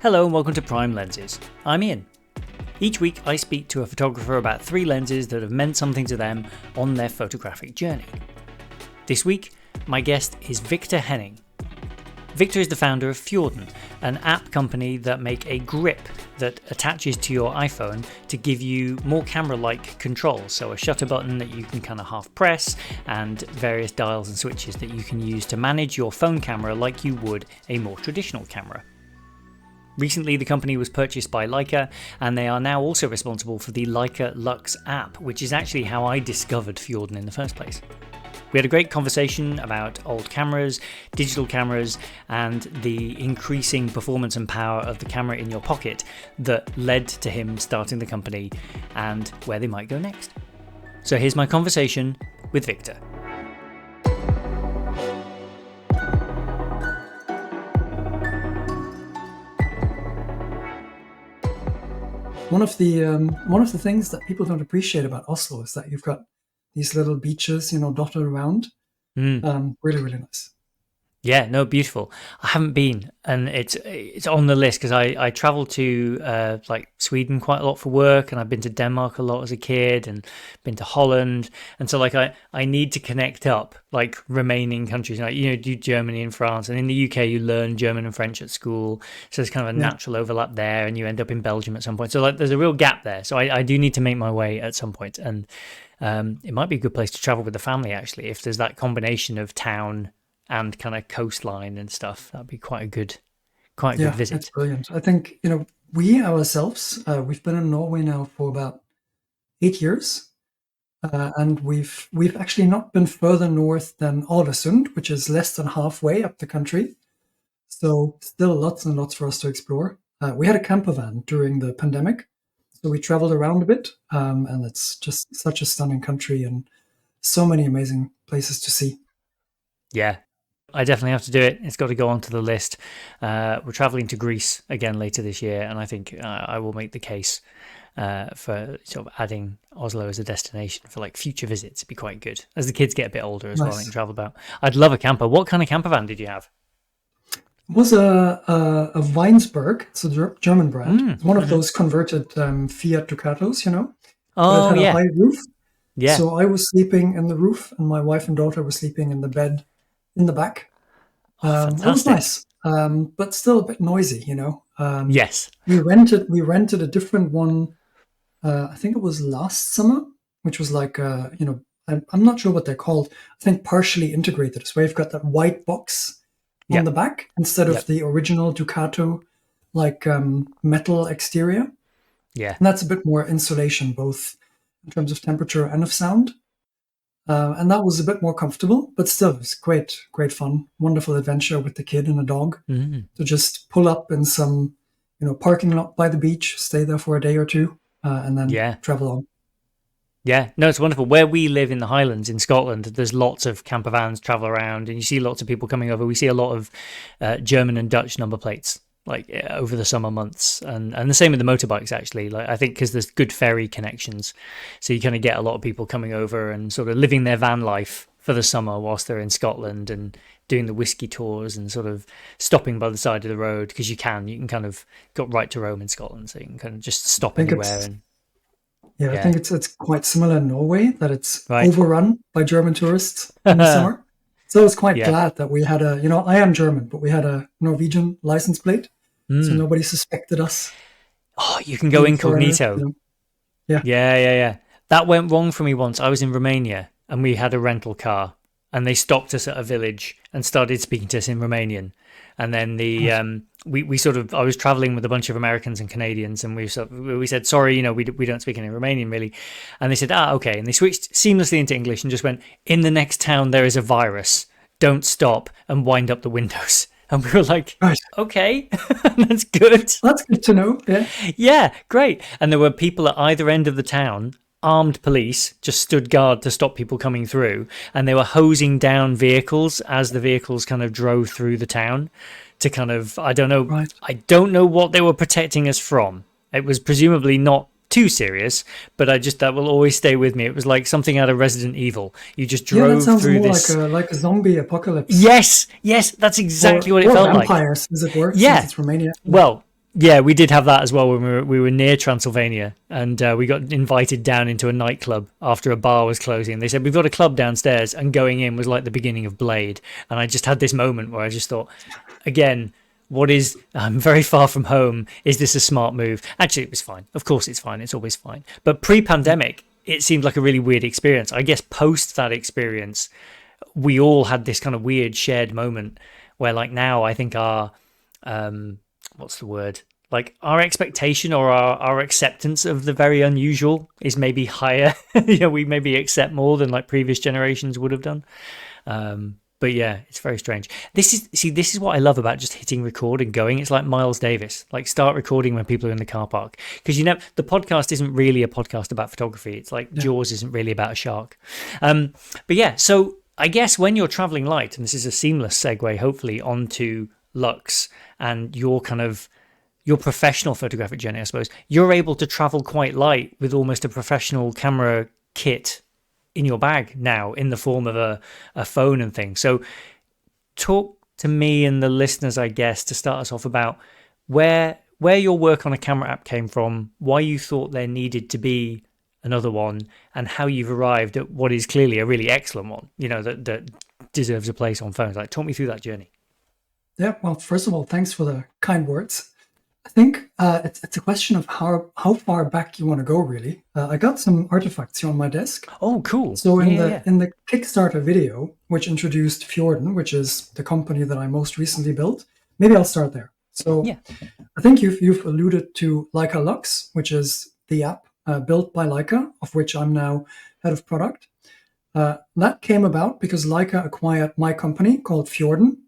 Hello and welcome to Prime Lenses. I'm Ian. Each week I speak to a photographer about 3 lenses that have meant something to them on their photographic journey. This week, my guest is Victor Henning. Victor is the founder of Fjorden, an app company that make a grip that attaches to your iPhone to give you more camera-like control. So a shutter button that you can kind of half press and various dials and switches that you can use to manage your phone camera like you would a more traditional camera. Recently, the company was purchased by Leica, and they are now also responsible for the Leica Lux app, which is actually how I discovered Fjorden in the first place. We had a great conversation about old cameras, digital cameras, and the increasing performance and power of the camera in your pocket that led to him starting the company and where they might go next. So here's my conversation with Victor. One of the things that people don't appreciate about Oslo is that you've got these little beaches, dotted around. Really, really nice. Yeah, no, beautiful. I haven't been, and it's on the list because I travel to like Sweden quite a lot for work, and I've been to Denmark a lot as a kid, and been to Holland, and so like I need to connect up like remaining countries, like do Germany and France, and in the UK you learn German and French at school, so there's kind of a natural overlap there, and you end up in Belgium at some point. So like there's a real gap there. So I do need to make my way at some point, and it might be a good place to travel with the family actually if there's that combination of town and kind of coastline and stuff. That'd be quite a good visit. That's brilliant. I think, we ourselves, we've been in Norway now for about 8 years. And we've actually not been further north than Alesund, which is less than halfway up the country. So still lots and lots for us to explore. We had a camper van during the pandemic. So we traveled around a bit. And it's just such a stunning country and so many amazing places to see. Yeah. I definitely have to do it. It's got to go onto the list. We're traveling to Greece again later this year, and I think I will make the case for sort of adding Oslo as a destination for like future visits. It'd be quite good as the kids get a bit older as well and can travel about. I'd love a camper. What kind of camper van did you have? It was a Weinsberg. It's a German brand. It's one of those converted Fiat Ducatos, Oh, but it had a high roof. Yeah. So I was sleeping in the roof, and my wife and daughter were sleeping in the bed in the back. It was nice, but still a bit noisy, Yes. We rented a different one. I think it was last summer, which was like, I'm not sure what they're called. I think partially integrated. It's where you've got that white box on the back instead of the original Ducato, like metal exterior. Yeah. And that's a bit more insulation, both in terms of temperature and of sound. And that was a bit more comfortable, but still it was great fun. Wonderful adventure with the kid and a dog to just pull up in some, parking lot by the beach, stay there for a day or two, and then travel on. Yeah, no, it's wonderful. Where we live in the Highlands in Scotland, there's lots of camper vans travel around, and you see lots of people coming over. We see a lot of German and Dutch number plates like over the summer months, and the same with the motorbikes actually. Like I think because there's good ferry connections, so you kind of get a lot of people coming over and sort of living their van life for the summer whilst they're in Scotland and doing the whiskey tours and sort of stopping by the side of the road because you can kind of got right to Rome in Scotland, so you can kind of just stop anywhere. I think it's quite similar in Norway, that it's overrun by German tourists in the summer. So I was quite glad that we had I am German, but we had a Norwegian license plate. So nobody suspected us. Oh, you can go incognito. Yeah. That went wrong for me once. I was in Romania and we had a rental car and they stopped us at a village and started speaking to us in Romanian. And then I was traveling with a bunch of Americans and Canadians, and we said, sorry, we don't speak any Romanian really. And they said, okay. And they switched seamlessly into English and just went, in the next town, there is a virus. Don't stop and wind up the windows. And we were like, okay, that's good. That's good to know. Yeah. Yeah, great. And there were people at either end of the town, armed police, just stood guard to stop people coming through. And they were hosing down vehicles as the vehicles kind of drove through the town to kind of, I don't know what they were protecting us from. It was presumably not too serious, but that will always stay with me. It was like something out of Resident Evil. You just drove through this. Like a zombie apocalypse. Yes, that's exactly what it felt like. Vampires, does it work? Yeah, since it's Romania. Well, Yeah, we did have that as well when we were near Transylvania, and we got invited down into a nightclub after a bar was closing. They said we've got a club downstairs, and going in was like the beginning of Blade. And I just had this moment where I just thought, again, what is? I'm very far from home. Is this a smart move? Actually, it was fine. Of course, it's fine. It's always fine. But pre-pandemic, it seemed like a really weird experience. I guess post that experience, we all had this kind of weird shared moment where, like, now I think our what's the word? Like our expectation or our acceptance of the very unusual is maybe higher. We maybe accept more than like previous generations would have done. But yeah, it's very strange. This is what I love about just hitting record and going. It's like Miles Davis, like start recording when people are in the car park. Because the podcast isn't really a podcast about photography. It's like Jaws isn't really about a shark. But yeah, so I guess when you're traveling light, and this is a seamless segue, hopefully, onto Lux and your professional photographic journey, I suppose, you're able to travel quite light with almost a professional camera kit in your bag now in the form of a phone and things. So talk to me and the listeners, I guess, to start us off about where your work on a camera app came from, why you thought there needed to be another one, and how you've arrived at what is clearly a really excellent one, that deserves a place on phones. Like, talk me through that journey. Yeah, well, first of all, thanks for the kind words. I think it's a question of how far back you want to go, really. I got some artifacts here on my desk. Oh, cool. So in the Kickstarter video, which introduced Fjorden, which is the company that I most recently built, maybe I'll start there. So I think you've alluded to Leica Lux, which is the app built by Leica, of which I'm now head of product. That came about because Leica acquired my company called Fjorden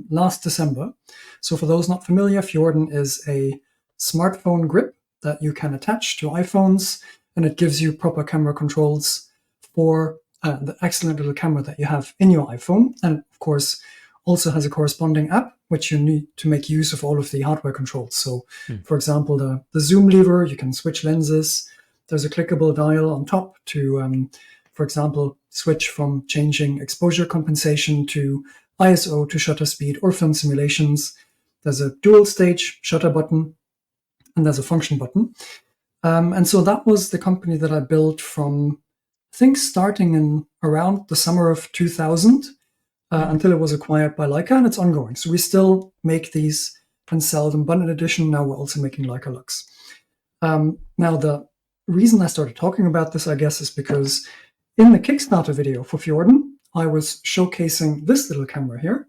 last December. So for those not familiar, Fjorden is a smartphone grip that you can attach to iPhones, and it gives you proper camera controls for the excellent little camera that you have in your iPhone. And of course, also has a corresponding app, which you need to make use of all of the hardware controls. So for example, the zoom lever, you can switch lenses. There's a clickable dial on top to, for example, switch from changing exposure compensation to ISO to shutter speed or film simulations. There's a dual stage shutter button, and there's a function button. And so that was the company that I built from, I think, starting in around the summer of 2000 until it was acquired by Leica, and it's ongoing. So we still make these and sell them, but in addition, now we're also making Leica Lux. Now, the reason I started talking about this, I guess, is because in the Kickstarter video for Fjorden, I was showcasing this little camera here,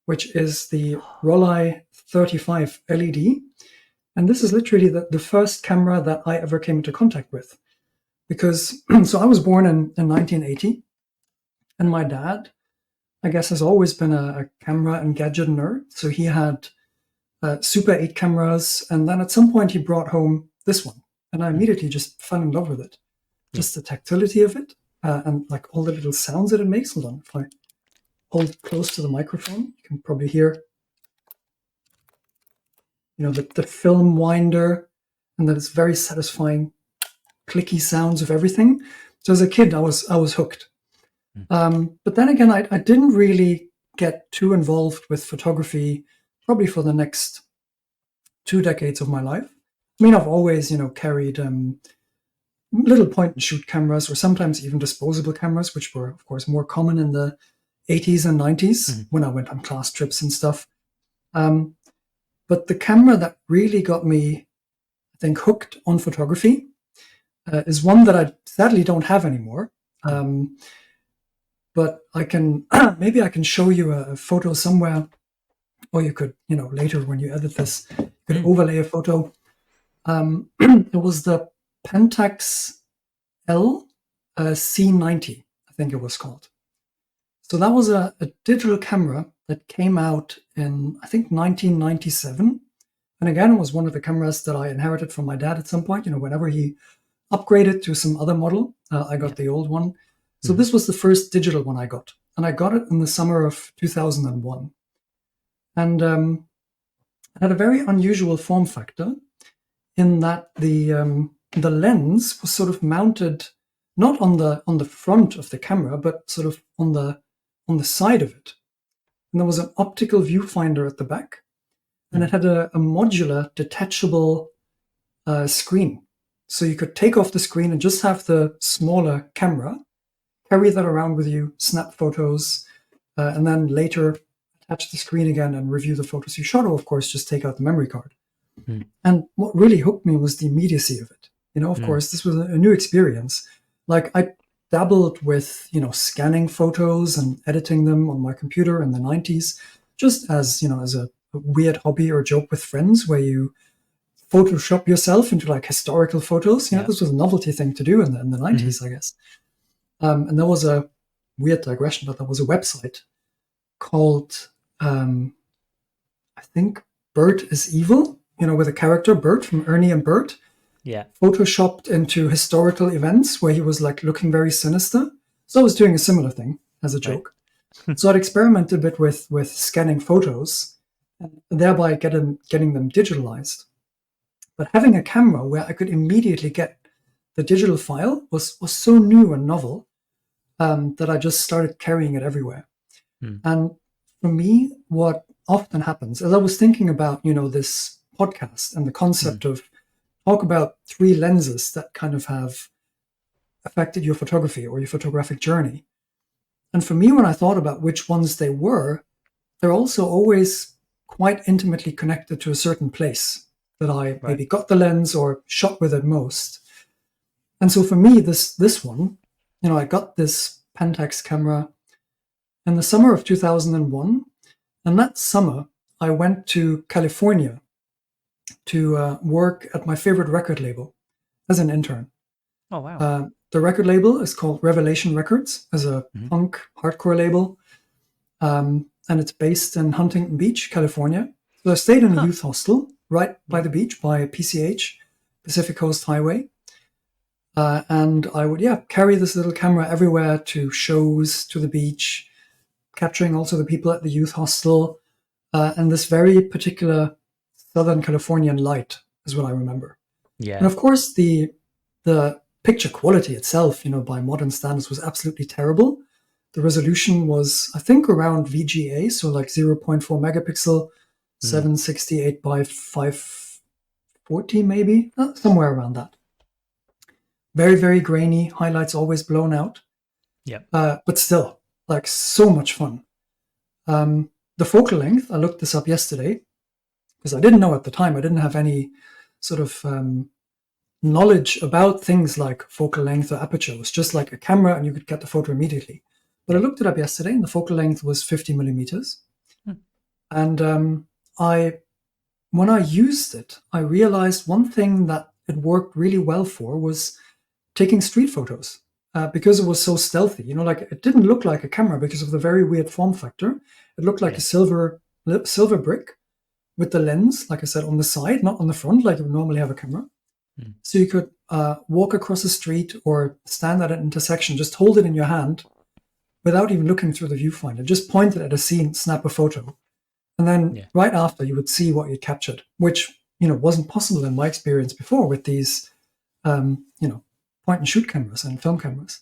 which is the Rollei 35 LED. And this is literally the first camera that I ever came into contact with. Because, so I was born in 1980, and my dad, I guess, has always been a camera and gadget nerd. So he had Super 8 cameras, and then at some point he brought home this one. And I immediately just fell in love with it. Just the tactility of it, and like all the little sounds that it makes. Hold on, if I hold close to the microphone, you can probably hear, the film winder, and that it's very satisfying, clicky sounds of everything. So as a kid, I was hooked. But then again, I didn't really get too involved with photography probably for the next 2 decades of my life. I mean, I've always, carried little point and shoot cameras, or sometimes even disposable cameras, which were, of course, more common in the 80s and 90s when I went on class trips and stuff. But the camera that really got me, I think, hooked on photography is one that I sadly don't have anymore. But I can, maybe I can show you a photo somewhere, or you could, later when you edit this, you could overlay a photo. It was the Pentax L C90, I think it was called. So that was a digital camera that came out in, I think, 1997. And again, it was one of the cameras that I inherited from my dad at some point. Whenever he upgraded to some other model, I got the old one. So this was the first digital one I got. And I got it in the summer of 2001. And it had a very unusual form factor in that the lens was sort of mounted not on the front of the camera, but sort of on the side of it. And there was an optical viewfinder at the back. and it had a modular, detachable screen. So you could take off the screen and just have the smaller camera, carry that around with you, snap photos, and then later attach the screen again and review the photos you shot, or of course, just take out the memory card. And what really hooked me was the immediacy of it. Of course, this was a new experience. Like I dabbled with, scanning photos and editing them on my computer in the 90s, just as, as a weird hobby or joke with friends where you Photoshop yourself into like historical photos. This was a novelty thing to do in the 90s, I guess. And there was a weird digression, but there was a website called, I think, Bert is Evil, with a character, Bert from Ernie and Bert. Yeah. Photoshopped into historical events where he was like looking very sinister. So I was doing a similar thing as a joke. Right. So I'd experimented a bit with scanning photos and thereby getting them digitalized. But having a camera where I could immediately get the digital file was so new and novel that I just started carrying it everywhere. And for me, what often happens, as I was thinking about, this podcast and the concept of talk about 3 lenses that kind of have affected your photography or your photographic journey. And for me, when I thought about which ones they were, they're also always quite intimately connected to a certain place that I maybe got the lens or shot with it most. And so for me, this one, I got this Pentax camera in the summer of 2001. And that summer, I went to California to work at my favorite record label as an intern. Oh, wow. The record label is called Revelation Records, as a punk hardcore label. And it's based in Huntington Beach, California. So I stayed in a youth hostel right by the beach, by PCH, Pacific Coast Highway. And I would, carry this little camera everywhere to shows, to the beach, capturing also the people at the youth hostel. And this very particular Southern Californian light is what I remember. Yeah. And of course, the picture quality itself, by modern standards, was absolutely terrible. The resolution was, I think, around VGA, so like 0.4 megapixel, 768 by 540 maybe, somewhere around that. Very, very grainy, highlights always blown out. Yeah. But still, like so much fun. The focal length, I looked this up yesterday, because I didn't know at the time. I didn't have any sort of knowledge about things like focal length or aperture. It was just like a camera and you could get the photo immediately. But I looked it up yesterday and the focal length was 50 millimeters. And when I used it, I realized one thing that it worked really well for was taking street photos. Because it was so stealthy, like it didn't look like a camera because of the very weird form factor. It looked like a silver brick with the lens, like I said, on the side, not on the front, like you would normally have a camera. So you could walk across the street or stand at an intersection, just hold it in your hand without even looking through the viewfinder, just point it at a scene, snap a photo. And then right after you would see what you captured, which, wasn't possible in my experience before with these, point and shoot cameras and film cameras.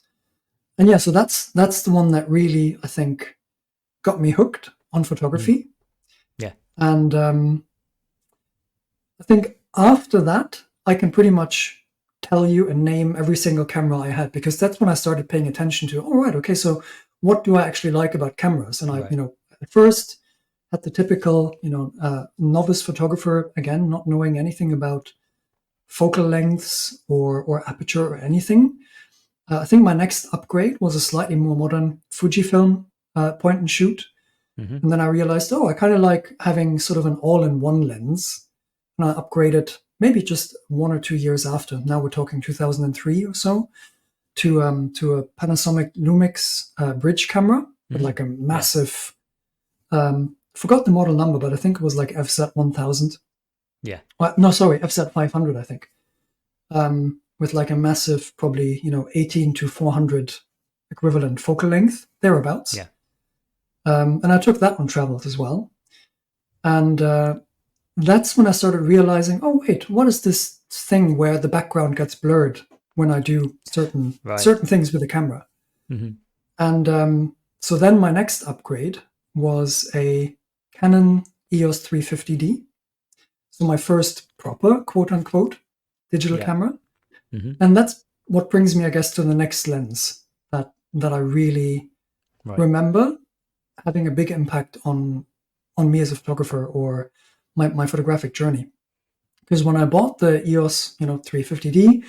And so that's the one that really, I think, got me hooked on photography. Yeah. And I think after that, I can pretty much tell you and name every single camera I had, because that's when I started paying attention to, all right, okay, so what do I actually like about cameras? And I, at first had the typical, novice photographer, again, not knowing anything about focal lengths or aperture or anything. I think my next upgrade was a slightly more modern Fujifilm point and shoot. And then I realized, I kind of like having sort of an all-in-one lens. And I upgraded maybe just 1 or 2 years after. Now we're talking 2003 or so, to a Panasonic Lumix bridge camera with like a massive, forgot the model number, but I think it was like FZ1000. Yeah. No, sorry, FZ500, I think. With like a massive, probably, 18 to 400 equivalent focal length, thereabouts. Yeah. And I took that on travels as well. And that's when I started realizing, wait, what is this thing where the background gets blurred when I do certain things with the camera? And so then my next upgrade was a Canon EOS 350D. So my first proper quote unquote digital Yeah. camera. Hmm. And that's what brings me, I guess, to the next lens that I really Right. remember having a big impact on me as a photographer or my photographic journey. Because when I bought the EOS, 350D,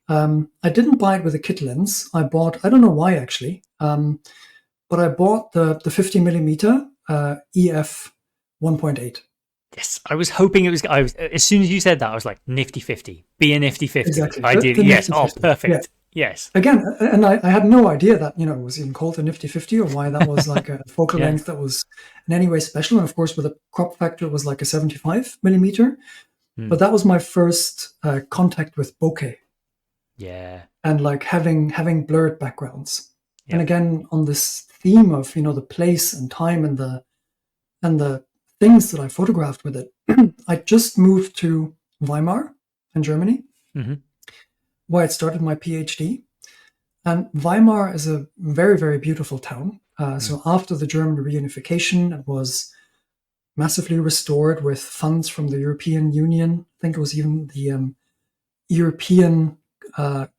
I didn't buy it with a kit lens. I don't know why actually, but I bought the 50 millimeter EF 1.8. Yes, I was hoping it was. As soon as you said that, I was like, nifty 50. Be a nifty 50. Exactly, I did. the Yes. Nifty Oh, 50. Yeah. perfect. Yes. Again, and I had no idea that it was even called a Nifty 50 or why that was like a focal Yeah. length that was in any way special. And of course, with a crop factor, it was like a 75 millimeter. Hmm. But that was my first contact with bokeh Yeah. and like having blurred backgrounds. And Yep. again, on this theme of the place and time and the things that I photographed with it, I just moved to Weimar in Germany, Hmm. where I started my PhD. And Weimar is a very, very beautiful town. Hmm. So after the German reunification, it was massively restored with funds from the European Union. I think it was even the European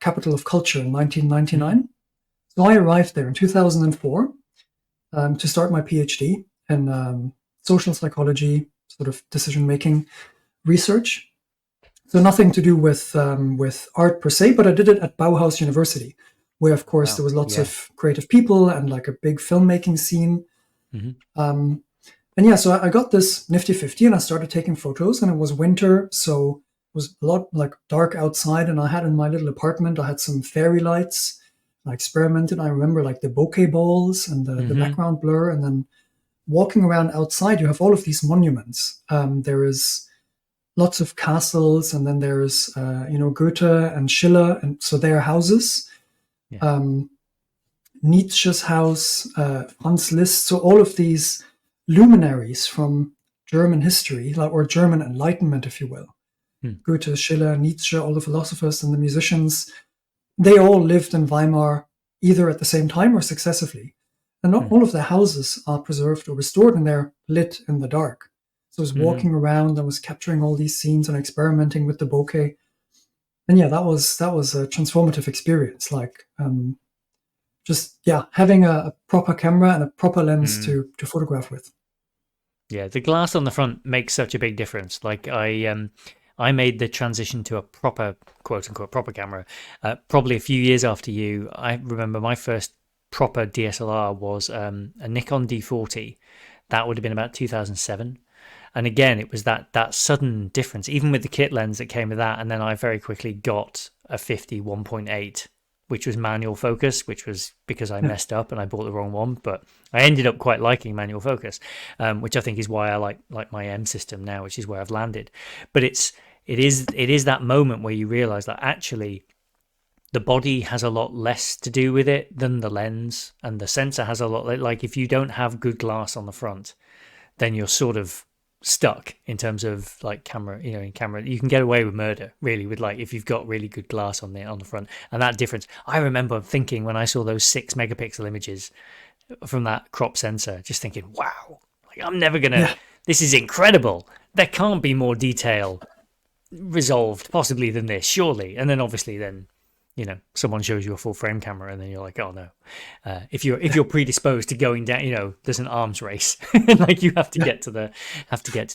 Capital of Culture in Hmm. 1999. So I arrived there in 2004 to start my PhD in social psychology, sort of decision making research. So nothing to do with art per se, but I did it at Bauhaus University, where of course Wow. there was lots Yeah. of creative people and like a big filmmaking scene. Hmm. Um, and yeah, so I got this Nifty 50 and I started taking photos, and it was winter, so it was a lot like dark outside. And I had in my little apartment, I had some fairy lights. I experimented. I remember like the bokeh balls and the Hmm. background blur, and then walking around outside, you have all of these monuments. There is lots of castles, and then there's Goethe and Schiller, and so their houses. Yeah. Um, Nietzsche's house, Franz Liszt. So all of these luminaries from German history, like, or German Enlightenment, if you will. Hmm. Goethe, Schiller, Nietzsche, all the philosophers and the musicians, they all lived in Weimar either at the same time or successively. And not Hmm. all of their houses are preserved or restored, and they're lit in the dark. So I was Hmm. walking around, I was capturing all these scenes and experimenting with the bokeh. And yeah, that was a transformative experience. Like just yeah, having a proper camera and a proper lens Hmm. to photograph with. Yeah. The glass on the front makes such a big difference. Like I made the transition to a proper quote unquote proper camera probably a few years after you. I remember my first proper DSLR was a Nikon D40. That would have been about 2007. And again, it was that sudden difference, even with the kit lens that came with that. And then I very quickly got a 50 1.8, which was manual focus, which was because I Yeah. messed up and I bought the wrong one. But I ended up quite liking manual focus, which I think is why I like my M system now, which is where I've landed. But it is that moment where you realize that actually the body has a lot less to do with it than the lens, and the sensor has a lot. Like if you don't have good glass on the front, then you're sort of stuck in terms of like camera. In camera you can get away with murder really with like if you've got really good glass on the front. And that difference, I remember thinking when I saw those 6 megapixel images from that crop sensor, just thinking, wow, like I'm never gonna, Yeah. this is incredible, there can't be more detail resolved possibly than this, surely. And then obviously then someone shows you a full frame camera and then you're like, oh no. If you're predisposed to going down, there's an arms race. Like you have to Yeah. get to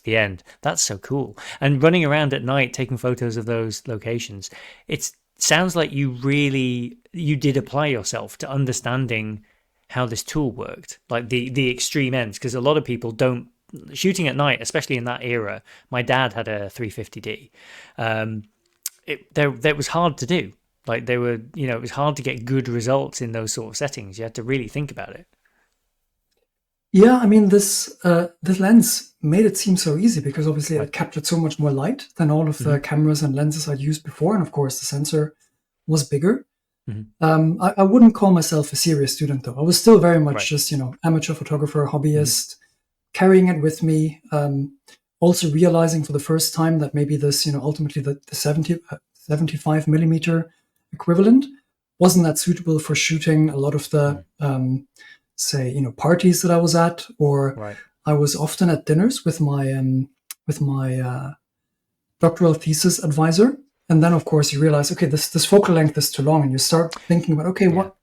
the end. That's so cool. And running around at night taking photos of those locations, it sounds like you did apply yourself to understanding how this tool worked, like the extreme ends, because a lot of people don't. Shooting at night, especially in that era, my dad had a 350D. That was hard to do. Like it was hard to get good results in those sort of settings. You had to really think about it. Yeah, I mean this lens made it seem so easy because obviously Right. it captured so much more light than all of Hmm. the cameras and lenses I'd used before, and of course the sensor was bigger. Hmm. I wouldn't call myself a serious student though. I was still very much Right. just amateur photographer, Hmm. hobbyist, carrying it with me. Also realizing for the first time that maybe this ultimately the 75 millimeter equivalent wasn't that suitable for shooting a lot of the Hmm. say parties that I was at, or Right. I was often at dinners with my doctoral thesis advisor. And then, of course, you realize, okay, this focal length is too long, and you start thinking about, okay, what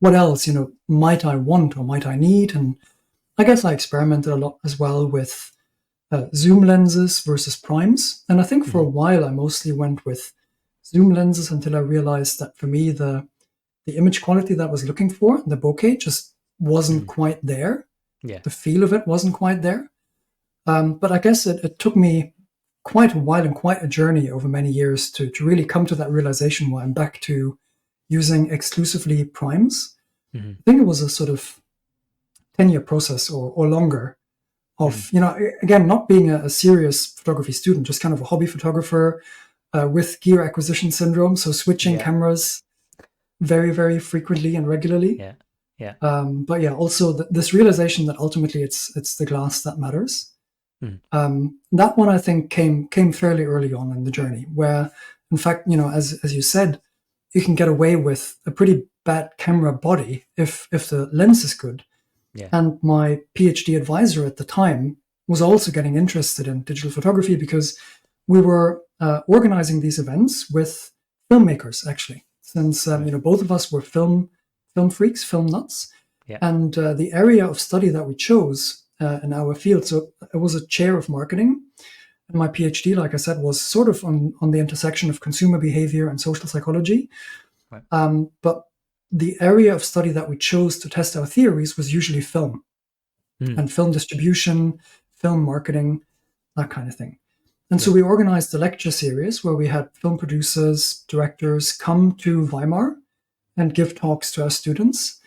else, might I want or might I need? And I guess I experimented a lot as well with zoom lenses versus primes. And I think for a while I mostly went with zoom lenses until I realized that for me the image quality that I was looking for, the bokeh, just wasn't quite there. Yeah. The feel of it wasn't quite there. But I guess it took me quite a while and quite a journey over many years to really come to that realization where I'm back to using exclusively primes. I think it was a sort of 10-year process or longer of, again, not being a serious photography student, just kind of a hobby photographer with gear acquisition syndrome. So switching cameras very, very frequently and regularly. Yeah. Yeah. But yeah, also this realization that ultimately it's the glass that matters. That one I think came fairly early on in the journey, where in fact, as you said, you can get away with a pretty bad camera body if the lens is good. Yeah. And my PhD advisor at the time was also getting interested in digital photography because we were organizing these events with filmmakers, actually, since both of us were film freaks, film nuts. Yeah. And the area of study that we chose in our field, so it was a chair of marketing. And my PhD, like I said, was sort of on the intersection of consumer behavior and social psychology. Right. But the area of study that we chose to test our theories was usually film and film distribution, film marketing, that kind of thing. And so we organized a lecture series where we had film producers, directors come to Weimar and give talks to our students.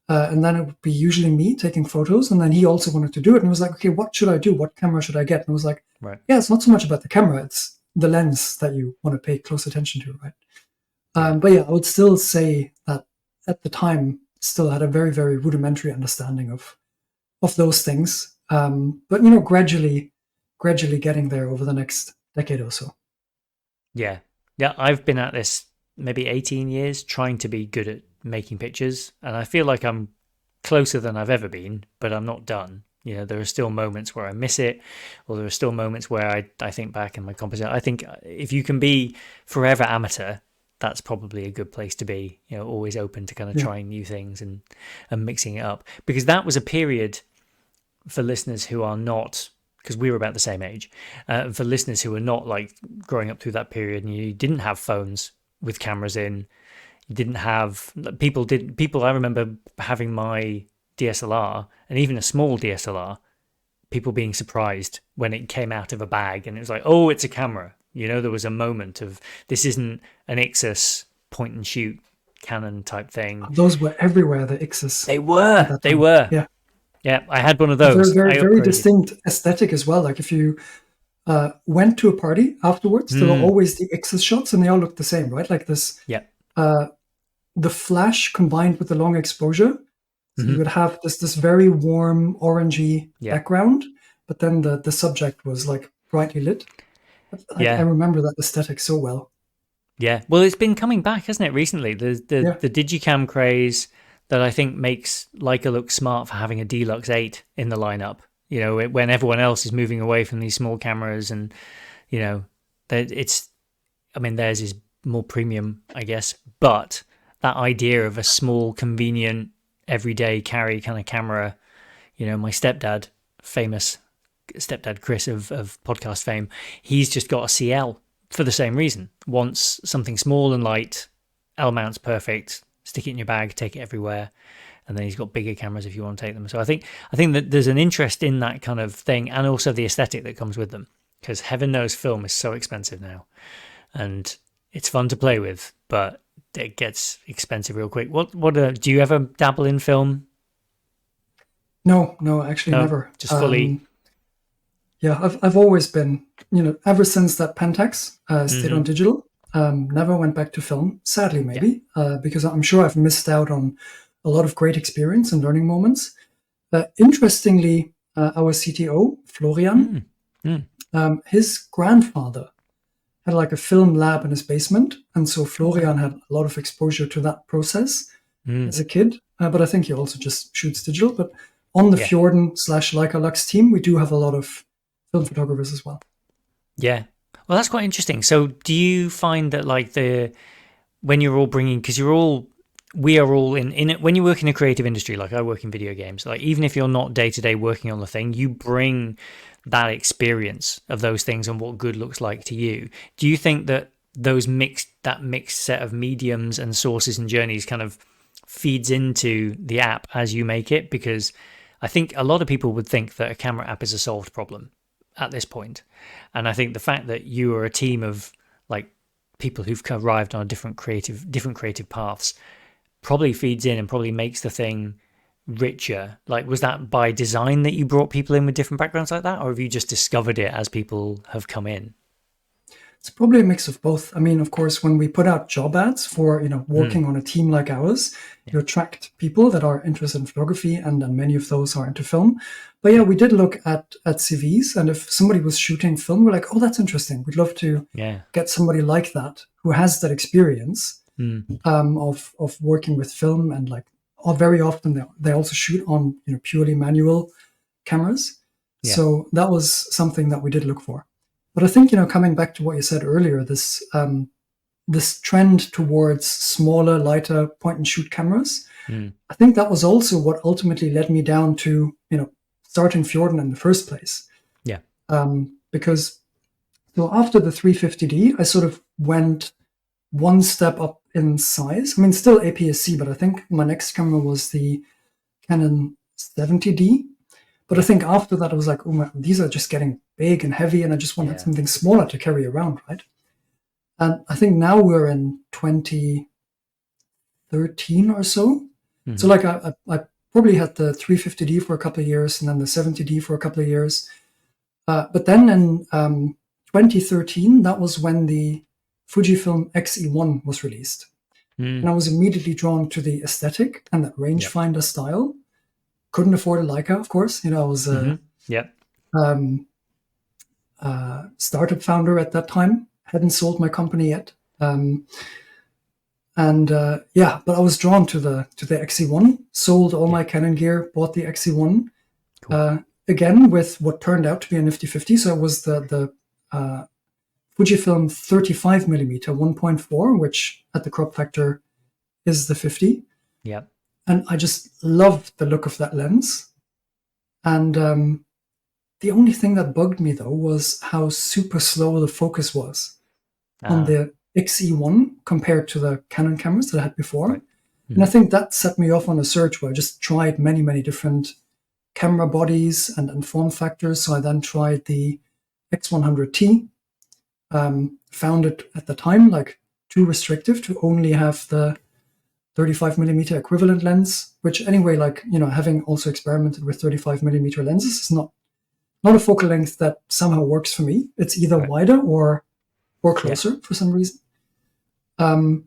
And then it would be usually me taking photos. And then he also wanted to do it. And was like, okay, what should I do? What camera should I get? And I was like, yeah, it's not so much about the camera. It's the lens that you want to pay close attention to, right? But yeah, I would still say that at the time, still had a very, very rudimentary understanding of those things. But, gradually getting there over the next decade or so. Yeah. Yeah, I've been at this maybe 18 years trying to be good at making pictures, and I feel like I'm closer than I've ever been, but I'm not done. There are still moments where I miss it, or there are still moments where I think back in my composition. I think if you can be forever amateur, that's probably a good place to be, always open to kind of trying new things and mixing it up. Because that was a period, for listeners who are not, because we were about the same age, for listeners who are not like growing up through that period and you didn't have phones with cameras in, you didn't have, people, I remember having my DSLR and even a small DSLR, people being surprised when it came out of a bag and it was like, oh, it's a camera. There was a moment of, this isn't an Ixus point and shoot Canon type thing. Those were everywhere, the Ixus. They were. Yeah. Yeah, I had one of those. Very, very distinct aesthetic as well. Like if you went to a party afterwards, there were always the Ixus shots and they all looked the same, right? Like this, the flash combined with the long exposure. So you would have this very warm, orangey background, but then the subject was like brightly lit. I remember that aesthetic so well. Yeah, well, it's been coming back, hasn't it, recently? The Digicam craze that I think makes Leica look smart for having a Deluxe 8 in the lineup. When everyone else is moving away from these small cameras, and theirs is more premium, I guess. But that idea of a small, convenient, everyday carry kind of camera, my stepdad, famous stepdad Chris of podcast fame, he's just got a CL for the same reason. Wants something small and light, L mount's perfect, stick it in your bag, take it everywhere, and then he's got bigger cameras if you want to take them. So I think that there's an interest in that kind of thing, and also the aesthetic that comes with them, because heaven knows film is so expensive now, and it's fun to play with, but it gets expensive real quick. What do you ever dabble in film? No, actually never. Just fully. Yeah, I've always been, ever since that Pentax stayed on digital, never went back to film, sadly maybe, because I'm sure I've missed out on a lot of great experience and learning moments. Interestingly, our CTO, Florian, his grandfather had like a film lab in his basement. And so Florian had a lot of exposure to that process as a kid. But I think he also just shoots digital. But on the Fjorden /Leica Lux team, we do have a lot of film photographers as well. Yeah. Well, that's quite interesting. So, do you find that like when you're all bringing, because we are all in it, when you work in a creative industry, like I work in video games, like even if you're not day to day working on the thing, you bring that experience of those things and what good looks like to you. Do you think that that mixed set of mediums and sources and journeys kind of feeds into the app as you make it? Because I think a lot of people would think that a camera app is a solved problem at this point. And I think the fact that you are a team of like people who've arrived on different creative paths probably feeds in and probably makes the thing richer. Like, was that by design that you brought people in with different backgrounds like that, or have you just discovered it as people have come in? It's probably a mix of both. I mean, of course, when we put out job ads for, working on a team like ours, you attract people that are interested in photography, and many of those are into film. But yeah, we did look at CVs, and if somebody was shooting film, we're like, oh, that's interesting. We'd love to get somebody like that who has that experience of working with film, and like very often they also shoot on purely manual cameras. Yeah. So that was something that we did look for. But I think, coming back to what you said earlier, this trend towards smaller, lighter point-and-shoot cameras, I think that was also what ultimately led me down to, starting Fjorden in the first place. Yeah. Because so after the 350D, I sort of went one step up in size. I mean, still APS-C, but I think my next camera was the Canon 70D. But I think after that, I was like, oh, these are just getting big and heavy, and I just wanted something smaller to carry around, right? And I think now we're in 2013 or so. Mm-hmm. So like I probably had the 350D for a couple of years, and then the 70D for a couple of years. But then in 2013, that was when the Fujifilm X-E1 was released. And I was immediately drawn to the aesthetic and that rangefinder style. Couldn't afford a Leica, of course. I was startup founder at that time. Hadn't sold my company yet. But I was drawn to the XE1. Sold all my Canon gear. Bought the XE1. Cool. Again with what turned out to be a nifty 50. So it was the Fujifilm 35mm 1.4, which at the crop factor is the 50. Yeah. And I just loved the look of that lens. And the only thing that bugged me, though, was how super slow the focus was on the XE1 compared to the Canon cameras that I had before. Right. Mm-hmm. And I think that set me off on a search where I just tried many, many different camera bodies and form factors. So I then tried the X100T. Found it at the time like too restrictive to only have the 35mm equivalent lens, which anyway, like, having also experimented with 35mm lenses is not a focal length that somehow works for me. It's either wider or closer for some reason. Then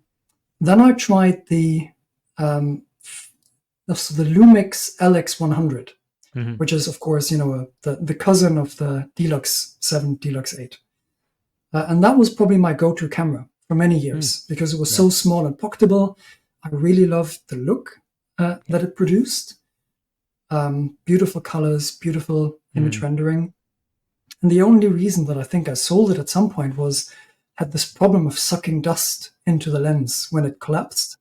I tried the Lumix LX100, which is, of course, the cousin of the Deluxe 7, Deluxe 8. And that was probably my go-to camera for many years because it was so small and pocketable. I really loved the look that it produced. Beautiful colors, beautiful image rendering. And the only reason that I think I sold it at some point was had this problem of sucking dust into the lens when it collapsed.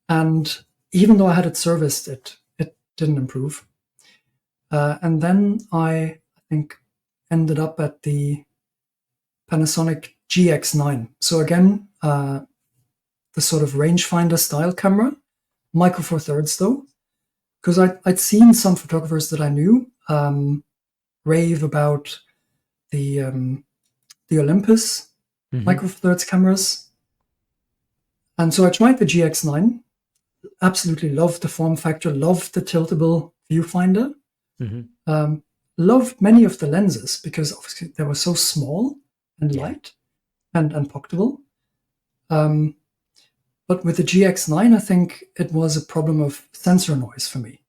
And even though I had it serviced, it didn't improve. And then I think ended up at the Panasonic GX9. So again, the sort of rangefinder style camera, micro four thirds though, because I'd seen some photographers that I knew rave about the Olympus micro four thirds cameras, and so I tried the GX9. Absolutely loved the form factor, loved the tiltable viewfinder, loved many of the lenses because obviously they were so small and light and pocketable. But with the GX9, I think it was a problem of sensor noise for me.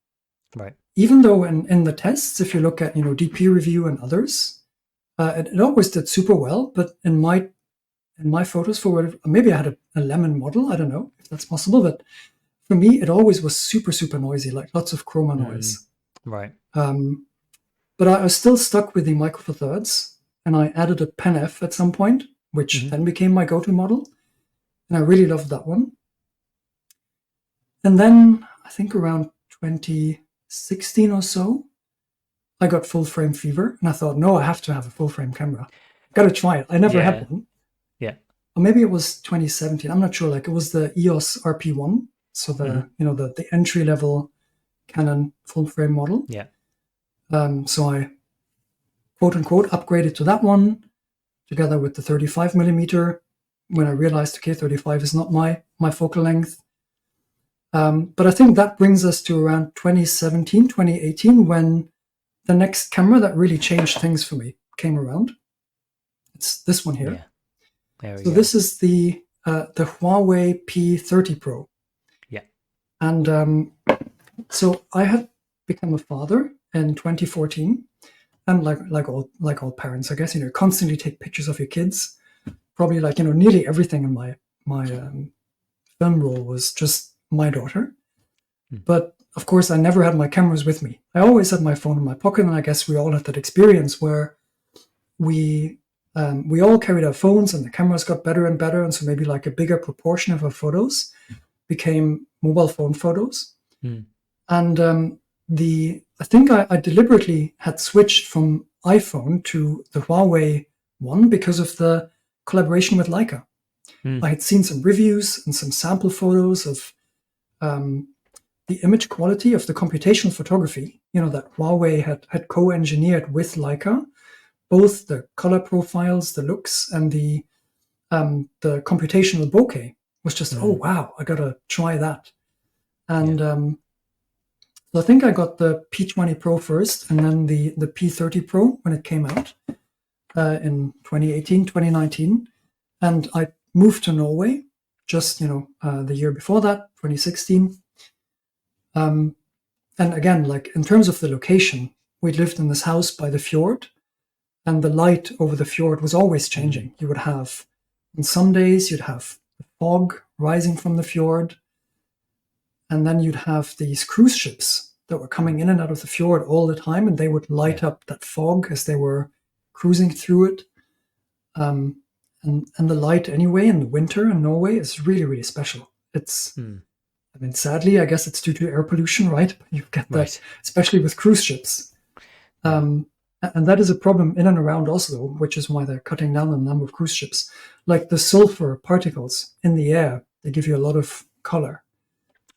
Right. Even though in the tests, if you look at DP Review and others, it always did super well. But in my photos, for whatever, maybe I had a lemon model. I don't know if that's possible. But for me, it always was super, super noisy, like lots of chroma noise. Right. But I was still stuck with the micro four thirds. and I added a Pen F at some point, which then became my go-to model. And I really loved that one. And then I think around 2016 or so, I got full frame fever, and I thought, no, I have to have a full frame camera. Got to try it. I never had one. Yeah. Or maybe it was 2017. I'm not sure. Like, it was the EOS RP1, so the entry level Canon full frame model. Yeah. So I quote unquote upgraded to that one together with the 35 millimeter when I realized, okay, 35 is not my focal length. But I think that brings us to around 2017, 2018, when the next camera that really changed things for me came around. It's this one here. Yeah. There we So go. this is the Huawei P30 Pro. Yeah. And so I had become a father in 2014, and like all parents, I guess, constantly take pictures of your kids. Probably nearly everything in my film roll was just my daughter. But of course, I never had my cameras with me. I always had my phone in my pocket, and I guess we all had that experience where we all carried our phones, and the cameras got better and better, and so maybe like a bigger proportion of our photos became mobile phone photos. And I think I deliberately had switched from iPhone to the Huawei one because of the collaboration with Leica. I had seen some reviews and some sample photos of the image quality of the computational photography, that Huawei had co-engineered with Leica, both the color profiles, the looks, and the computational bokeh was just, oh, wow, I got to try that. And so I think I got the P20 Pro first, and then the P30 Pro when it came out in 2018, 2019. And I moved to Norway just, the year before that, 2016. And again, like in terms of the location, we lived in this house by the fjord, and the light over the fjord was always changing. You would have, on some days, you'd have the fog rising from the fjord, and then you'd have these cruise ships that were coming in and out of the fjord all the time, and they would light up that fog as they were cruising through it. And the light anyway in the winter in Norway is really, really special. It's, I mean, sadly, I guess it's due to air pollution, right? You get that, especially with cruise ships. And that is a problem in and around Oslo, which is why they're cutting down the number of cruise ships. Like the sulfur particles in the air, they give you a lot of color.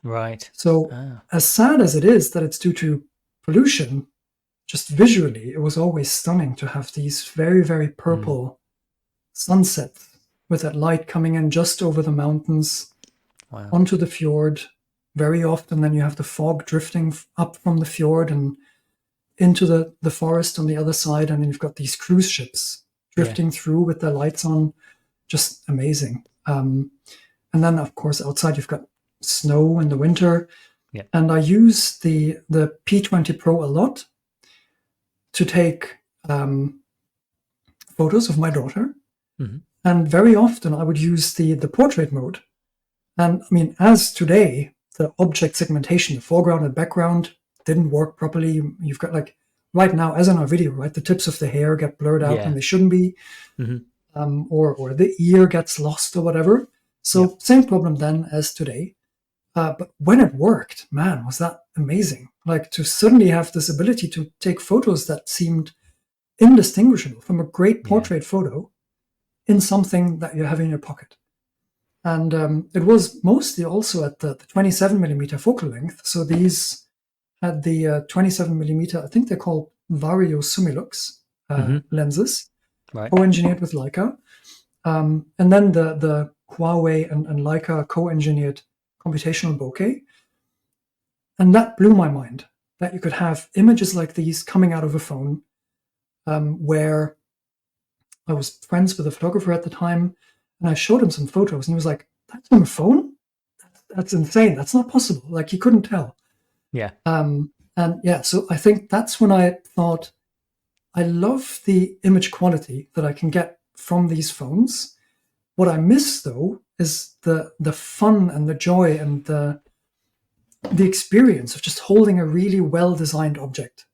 Right. So as sad as it is that it's due to pollution, just visually, it was always stunning to have these very, very purple sunsets with that light coming in just over the mountains onto the fjord. Very often then you have the fog drifting up from the fjord and into the forest on the other side, and then you've got these cruise ships drifting through with their lights on. Just amazing. And then, of course, outside you've got snow in the winter. And I use the P20 Pro a lot to take photos of my daughter. And very often I would use the portrait mode. And I mean, as today, the object segmentation, the foreground and background didn't work properly. You've got like right now, as in our video, right, the tips of the hair get blurred out when they shouldn't be, or the ear gets lost or whatever. So same problem then as today. But when it worked, man, was that amazing. Like to suddenly have this ability to take photos that seemed indistinguishable from a great portrait photo in something that you have in your pocket. And it was mostly also at the 27 millimeter focal length. So these had the 27 millimeter, I think they're called Vario Sumilux lenses, co-engineered with Leica. And then the Huawei and Leica co-engineered computational bokeh. And that blew my mind, that you could have images like these coming out of a phone, where I was friends with a photographer at the time, and I showed him some photos, and he was like, "That's on a phone? That's insane. That's not possible." Like, he couldn't tell. So I think that's when I thought, I love the image quality that I can get from these phones. What I miss, though, is the fun and the joy and the experience of just holding a really well-designed object.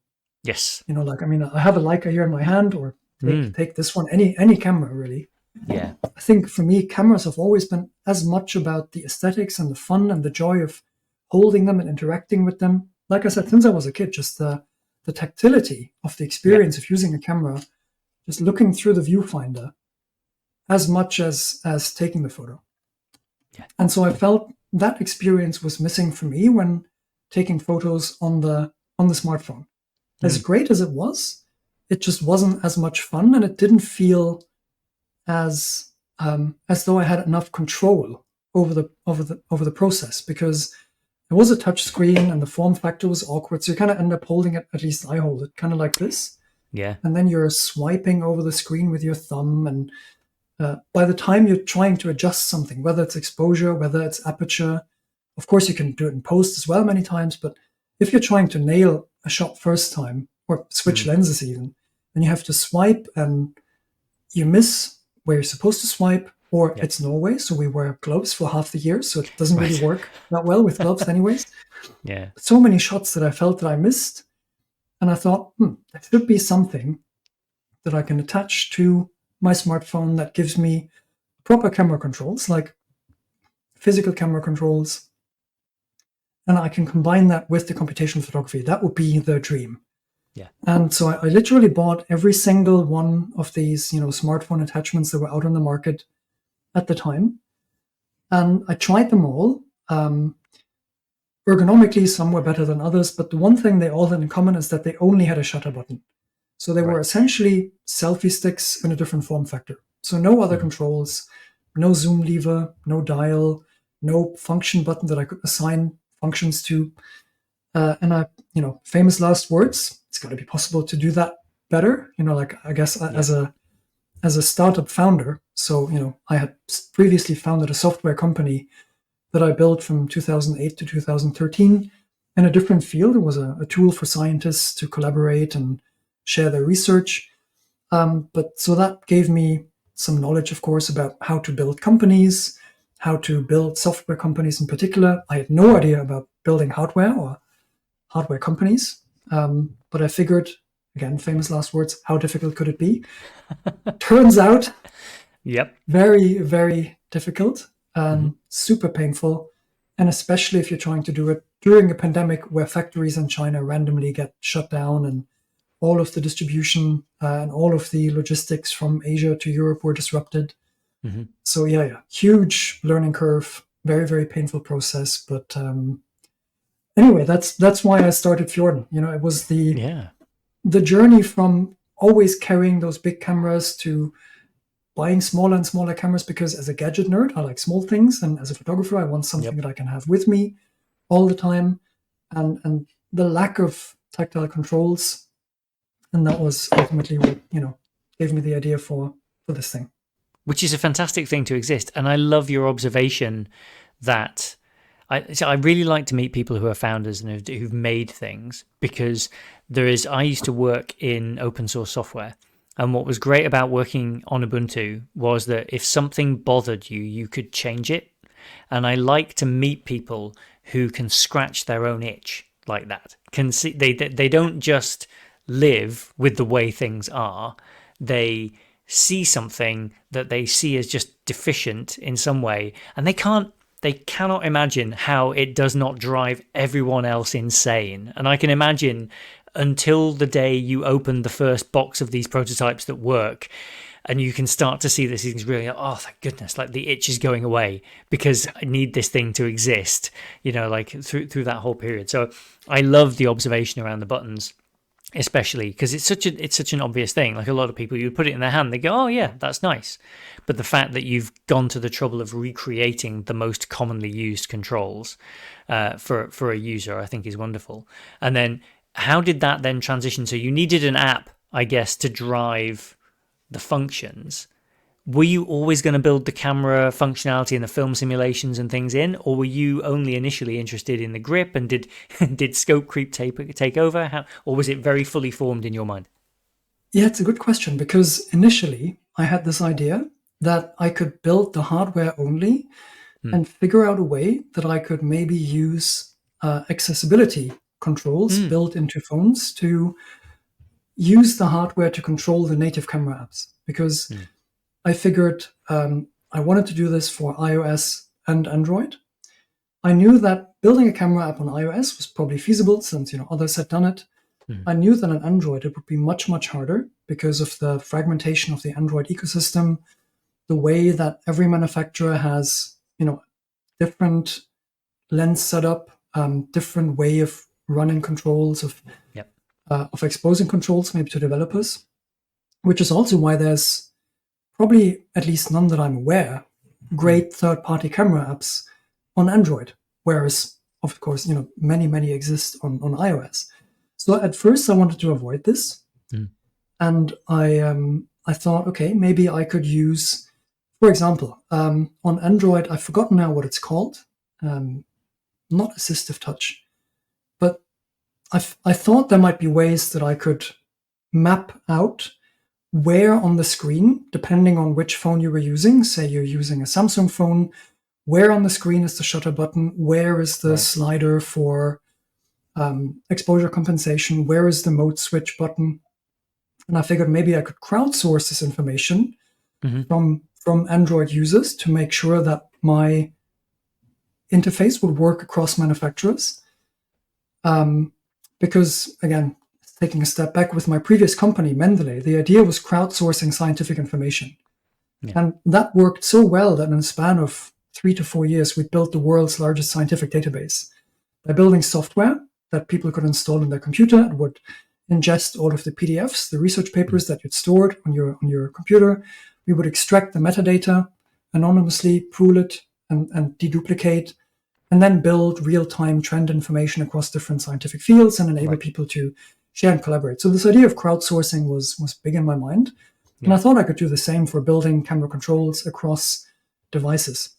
Yes. Like, I mean, I have a Leica here in my hand, or Mm. Take this one, any camera really. Yeah. I think for me, cameras have always been as much about the aesthetics and the fun and the joy of holding them and interacting with them. Like I said, since I was a kid, just the tactility of the Yeah. experience of using a camera, just looking through the viewfinder, as much as taking the photo. Yeah. And so I felt that experience was missing for me when taking photos on the smartphone. As great as it was, it just wasn't as much fun, and it didn't feel as though I had enough control over the process, because it was a touch screen and the form factor was awkward. So you kind of end up holding it, at least I hold it, kind of like this. Yeah. And then you're swiping over the screen with your thumb. And by the time you're trying to adjust something, whether it's exposure, whether it's aperture, of course you can do it in post as well many times. But if you're trying to nail a shot first time, or switch lenses even, then you have to swipe and you miss where you're supposed to swipe, or it's Norway, so we wear gloves for half the year, so it doesn't really work that well with gloves anyways. Yeah. So many shots that I felt that I missed, and I thought, there should be something that I can attach to my smartphone that gives me proper camera controls, like physical camera controls, and I can combine that with the computational photography. That would be the dream. Yeah. And so I literally bought every single one of these, smartphone attachments that were out on the market at the time. And I tried them all. Ergonomically, some were better than others, but the one thing they all had in common is that they only had a shutter button. So they were essentially selfie sticks in a different form factor. So no other controls, no zoom lever, no dial, no function button that I could assign functions to. And I, famous last words, it's got to be possible to do that better. I guess as a startup founder. So, I had previously founded a software company that I built from 2008 to 2013 in a different field. It was a tool for scientists to collaborate and share their research. But so that gave me some knowledge, of course, about how to build companies, how to build software companies in particular. I had no idea about building hardware or hardware companies. But I figured, again, famous last words, how difficult could it be? Turns out, very, very difficult and super painful. And especially if you're trying to do it during a pandemic where factories in China randomly get shut down and all of the distribution and all of the logistics from Asia to Europe were disrupted. So huge learning curve, very, very painful process. But anyway, that's why I started Fjorden. It was the journey from always carrying those big cameras to buying smaller and smaller cameras, because as a gadget nerd, I like small things, and as a photographer, I want something that I can have with me all the time, and the lack of tactile controls, and that was ultimately what gave me the idea for this thing. Which is a fantastic thing to exist, and I love your observation that I really like to meet people who are founders and who've made things, because I used to work in open source software. And what was great about working on Ubuntu was that if something bothered you, you could change it. And I like to meet people who can scratch their own itch like that. Can see they don't just live with the way things are. They see something that they see as just deficient in some way, and they cannot imagine how it does not drive everyone else insane. And I can imagine, until the day you open the first box of these prototypes that work, and you can start to see this thing's really, oh, thank goodness, like the itch is going away because I need this thing to exist, like through that whole period. So I love the observation around the buttons, especially because it's such an obvious thing. Like a lot of people, you put it in their hand, they go, oh yeah, that's nice. But the fact that you've gone to the trouble of recreating the most commonly used controls for a user, I think is wonderful. And then how did that then transition? So you needed an app, I guess, to drive the functions. Were you always going to build the camera functionality and the film simulations and things in, or were you only initially interested in the grip, and did scope creep take over? Or was it very fully formed in your mind? Yeah, it's a good question, because initially I had this idea that I could build the hardware only and figure out a way that I could maybe use accessibility controls built into phones to use the hardware to control the native camera apps, because I figured I wanted to do this for iOS and Android. I knew that building a camera app on iOS was probably feasible since others had done it. I knew that on Android it would be much, much harder because of the fragmentation of the Android ecosystem, the way that every manufacturer has different lens setup, different way of running controls, of exposing controls maybe to developers, which is also why there's probably, at least none that I'm aware, great third-party camera apps on Android, whereas, of course, many exist on iOS. So at first I wanted to avoid this. And I thought, okay, maybe I could use, for example, on Android, I've forgotten now what it's called, not assistive touch, but I thought there might be ways that I could map out where on the screen, depending on which phone you were using, say you're using a Samsung phone, where on the screen is the shutter button, where is the slider for exposure compensation, where is the mode switch button. And I figured maybe I could crowdsource this information from Android users to make sure that my interface would work across manufacturers. Because, again, taking a step back, with my previous company, Mendeley, the idea was crowdsourcing scientific information. And that worked so well that in a span of 3 to 4 years, we built the world's largest scientific database by building software that people could install in their computer. It would ingest all of the PDFs, the research papers that you'd stored on your computer. We would extract the metadata anonymously, pool it, and deduplicate, and then build real-time trend information across different scientific fields and enable people to share and collaborate. So this idea of crowdsourcing was big in my mind. And I thought I could do the same for building camera controls across devices.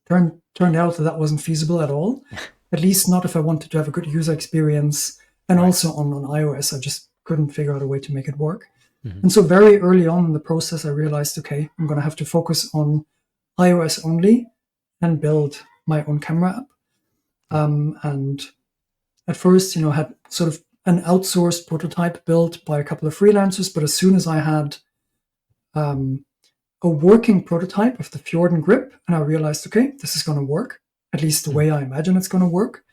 Turned out that wasn't feasible at all, at least not if I wanted to have a good user experience. And also on iOS, I just couldn't figure out a way to make it work. And so very early on in the process, I realized, okay, I'm going to have to focus on iOS only and build my own camera app. And at first, had sort of an outsourced prototype built by a couple of freelancers. But as soon as I had a working prototype of the Fjorden grip, and I realized, okay, this is going to work, at least the way I imagine it's going to work,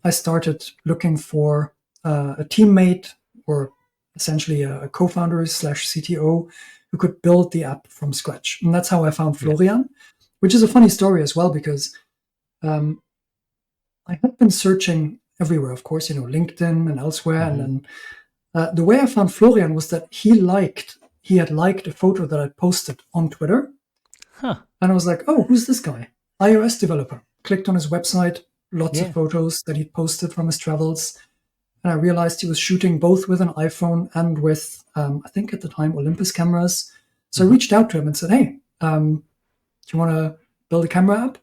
I started looking for a teammate, or essentially a co-founder / CTO, who could build the app from scratch. And that's how I found Florian, which is a funny story as well, because I had been searching everywhere, of course, LinkedIn and elsewhere. And then the way I found Florian was that he had liked a photo that I posted on Twitter. And I was like, oh, who's this guy? iOS developer. Clicked on his website, lots of photos that he'd posted from his travels. And I realized he was shooting both with an iPhone and with, I think at the time, Olympus cameras. So I reached out to him and said, hey, do you want to build a camera app?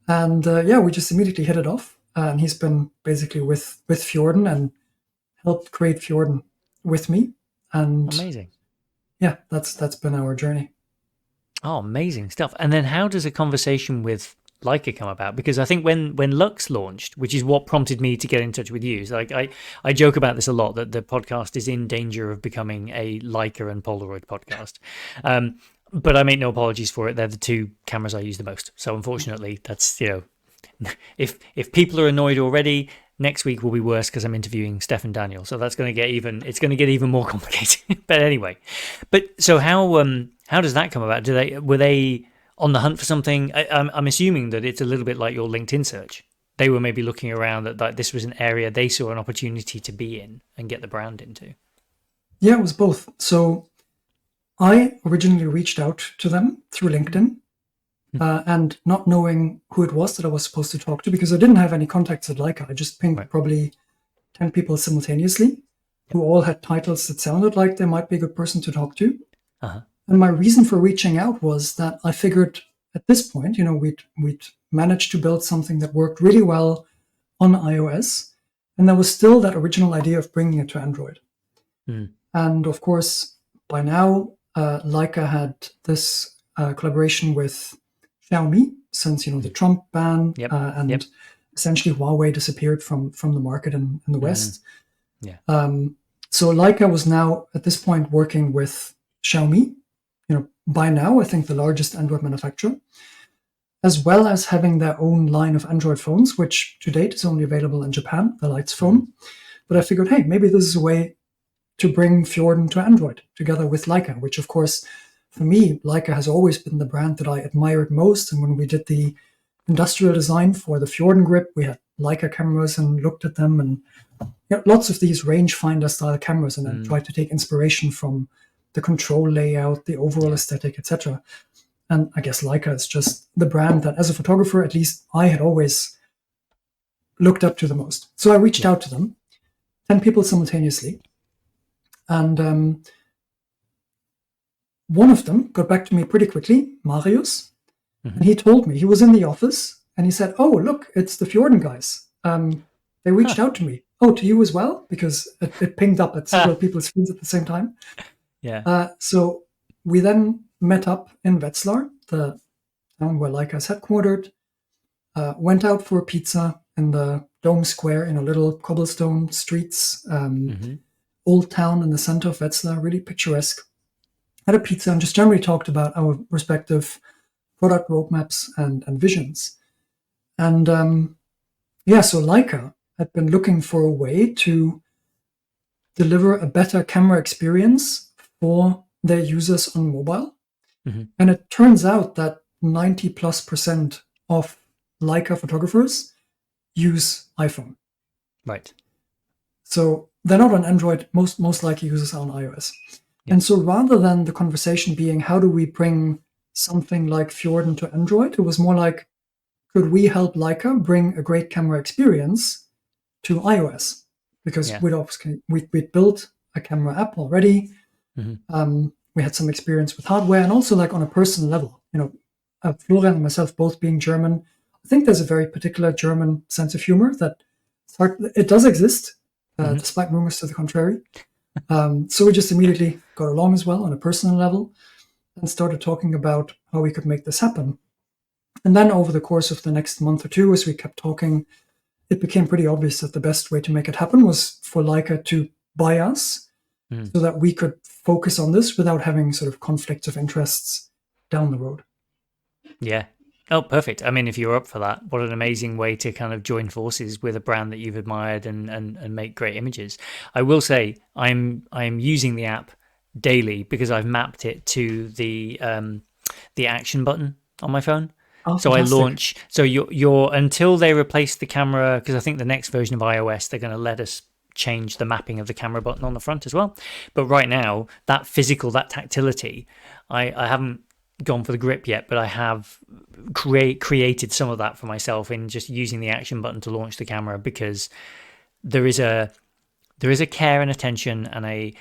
And we just immediately hit it off. And he's been basically with Fjorden and helped create Fjorden with me. And amazing. Yeah, that's been our journey. Oh, amazing stuff. And then how does a conversation with Leica come about? Because I think when Lux launched, which is what prompted me to get in touch with you, so like I joke about this a lot, that the podcast is in danger of becoming a Leica and Polaroid podcast. But I make no apologies for it. They're the two cameras I use the most. So unfortunately, that's, if people are annoyed already, next week will be worse because I'm interviewing Steph and Daniel. So that's going to get even more complicated. But anyway, so how does that come about? Were they on the hunt for something? I'm assuming that it's a little bit like your LinkedIn search. They were maybe looking around that this was an area they saw an opportunity to be in and get the brand into. Yeah, it was both. So I originally reached out to them through LinkedIn, and not knowing who it was that I was supposed to talk to, because I didn't have any contacts at Leica. I just pinged probably 10 people simultaneously who all had titles that sounded like they might be a good person to talk to. And my reason for reaching out was that I figured at this point, we'd managed to build something that worked really well on iOS, and there was still that original idea of bringing it to Android. And of course, by now, Leica had this collaboration with Xiaomi since, the Trump ban, essentially Huawei disappeared from the market in the West. So Leica was now at this point working with Xiaomi, by now I think the largest Android manufacturer, as well as having their own line of Android phones, which to date is only available in Japan, the Lights phone. But I figured, hey, maybe this is a way to bring Fjorden to Android together with Leica, which of course, for me, Leica has always been the brand that I admired most. And when we did the industrial design for the Fjorden grip, we had Leica cameras and looked at them, and lots of these rangefinder style cameras, and then tried to take inspiration from the control layout, the overall aesthetic, etc. And I guess Leica is just the brand that, as a photographer, at least I had always looked up to the most. So I reached out to them, 10 people simultaneously. And one of them got back to me pretty quickly, Marius. And he told me, he was in the office, and he said, oh, look, it's the Fjorden guys. They reached out to me. Oh, to you as well? Because it pinged up at several people's screens at the same time. So we then met up in Wetzlar, the town where Leica is headquartered, went out for a pizza in the Dome Square in a little cobblestone streets, old town in the center of Wetzlar, really picturesque. Had a pizza and just generally talked about our respective product roadmaps and visions. And so Leica had been looking for a way to deliver a better camera experience for their users on mobile. And it turns out that 90+% of Leica photographers use iPhone. Right. So they're not on Android. Most likely users are on iOS. And so rather than the conversation being, how do we bring something like Fjorden to Android, it was more like, could we help Leica bring a great camera experience to iOS? Because we'd built a camera app already. We had some experience with hardware, and also like on a personal level, Florian and myself both being German, I think there's a very particular German sense of humor that it does exist, despite rumors to the contrary. So we just immediately got along as well on a personal level and started talking about how we could make this happen. And then over the course of the next month or two, as we kept talking, it became pretty obvious that the best way to make it happen was for Leica to buy us, so that we could focus on this without having sort of conflicts of interests down the road. Yeah. Oh, perfect. I mean, if you're up for that, what an amazing way to kind of join forces with a brand that you've admired and make great images. I will say I'm using the app daily because I've mapped it to the action button on my phone. Oh, so fantastic. I launch. So you're until they replace the camera, because I think the next version of iOS they're going to let us change the mapping of the camera button on the front as well. But right now, that tactility, I haven't gone for the grip yet, but I have created some of that for myself in just using the action button to launch the camera, because there is a care and attention, and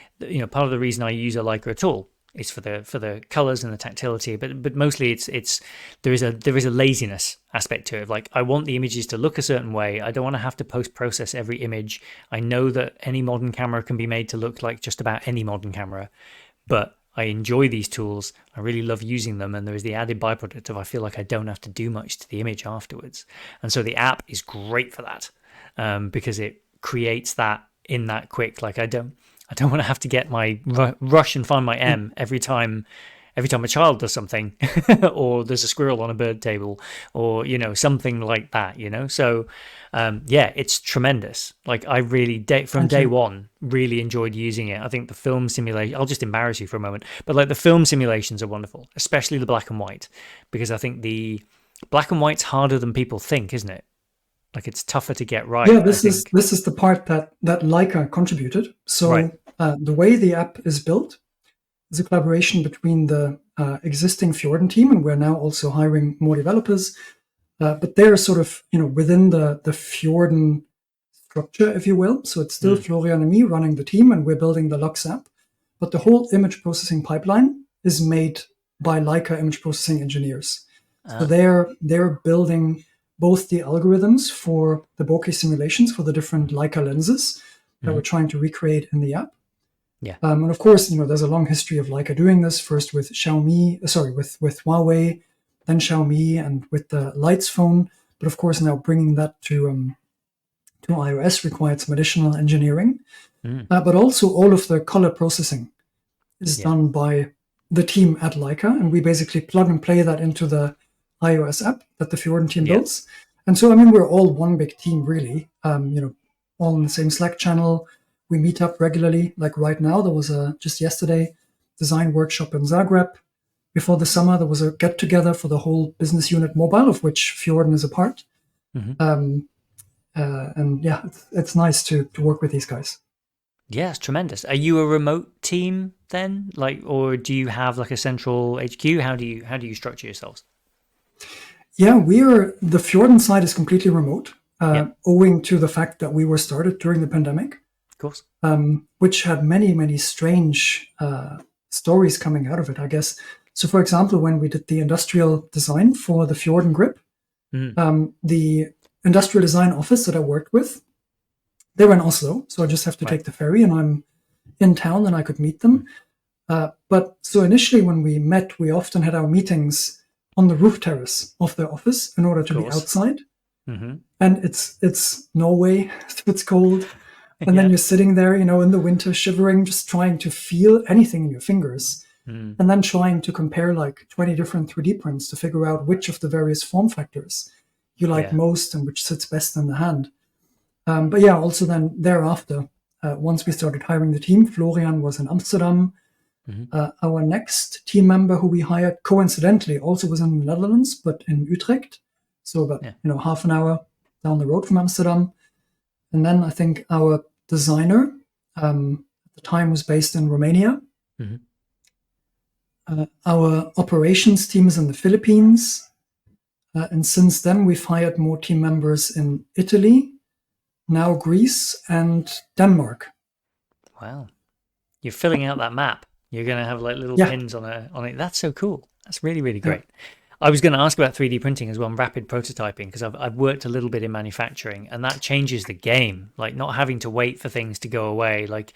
part of the reason I use a Leica at all is for the colors and the tactility, but mostly it's there is a laziness aspect to it. Like, I want the images to look a certain way. I don't want to have to post-process every image. I know that any modern camera can be made to look like just about any modern camera, but I enjoy these tools. I really love using them, and there is the added byproduct of I feel like I don't have to do much to the image afterwards. And so the app is great for that, because it creates that in that quick. Like, I don't want to have to get my rush and find my M every time a child does something, or there's a squirrel on a bird table, or something like that. So it's tremendous. Like, I really from day one really enjoyed using it. I think the film simulation, I'll just embarrass you for a moment, but like the film simulations are wonderful, especially the black and white, because I think the black and white's harder than people think, isn't it? Like, it's tougher to get right. Yeah, this is the part that Leica contributed. So the way the app is built is a collaboration between the existing Fjorden team, and we're now also hiring more developers. But they're sort of within the Fjorden structure, if you will. So it's still Florian and me running the team, and we're building the Lux app. But the whole image processing pipeline is made by Leica image processing engineers. So they're building both the algorithms for the bokeh simulations for the different Leica lenses that we're trying to recreate in the app. Yeah. And of course, there's a long history of Leica doing this, first with with Huawei, then Xiaomi, and with the Lights phone. But of course, now bringing that to to iOS required some additional engineering. Mm. But also all of the color processing is Yeah. done by the team at Leica, and we basically plug and play that into the iOS app that the Fjorden team Yeah. builds. And so, I mean, we're all one big team, really. All in the same Slack channel. We meet up regularly. Like right now, there was just yesterday design workshop in Zagreb. Before the summer, there was a get together for the whole business unit mobile, of which Fjorden is a part. Mm-hmm. And yeah, it's nice to work with these guys. Yeah, it's tremendous. Are you a remote team then? Like, or do you have like a central HQ? How do you structure yourselves? Yeah, the Fjorden side is completely remote, Yeah, owing to the fact that we were started during the pandemic, of course. which had many, many strange stories coming out of it, I guess. So, for example, when we did the industrial design for the Fjorden grip, Mm. the industrial design office that I worked with, they were in Oslo, so I just have to Right. take the ferry, and I'm in town, and I could meet them. But so initially, when we met, we often had our meetings on the roof terrace of the office in order Of to be course. outside. Mm-hmm. And it's Norway, so it's cold, and then Yeah. you're sitting there, in the winter, shivering, just trying to feel anything in your fingers, Mm. and then trying to compare like 20 different 3D prints to figure out which of the various form factors you like Yeah. most and which sits best in the hand. But yeah, also then thereafter, once we started hiring the team, Florian was in Amsterdam. Mm-hmm. Our next team member who we hired coincidentally also was in the Netherlands, but in Utrecht. So about, Yeah. half an hour down the road from Amsterdam. And then I think our designer at the time was based in Romania. Mm-hmm. Our operations team is in the Philippines. And since then, we've hired more team members in Italy, now Greece, and Denmark. Wow. You're filling out that map. You're going to have like little Yeah, pins on it. That's so cool. That's really, really yeah. great. I was going to ask about 3D printing as well and rapid prototyping because I've worked a little bit in manufacturing and that changes the game. Like not having to wait for things to go away, like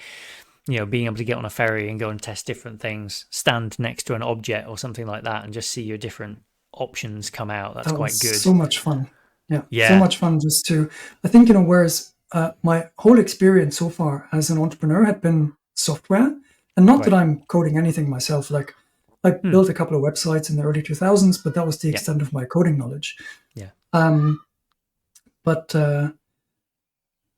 being able to get on a ferry and go and test different things, stand next to an object or something like that, and just see your different options come out. That's That quite was good. so much fun. Yeah, so Yeah, much fun just to, I think, whereas my whole experience so far as an entrepreneur had been software, and not that right. I'm coding anything myself. Like, I Hmm. built a couple of websites in the early 2000s, but that was the Yeah, extent of my coding knowledge. yeah, Um, but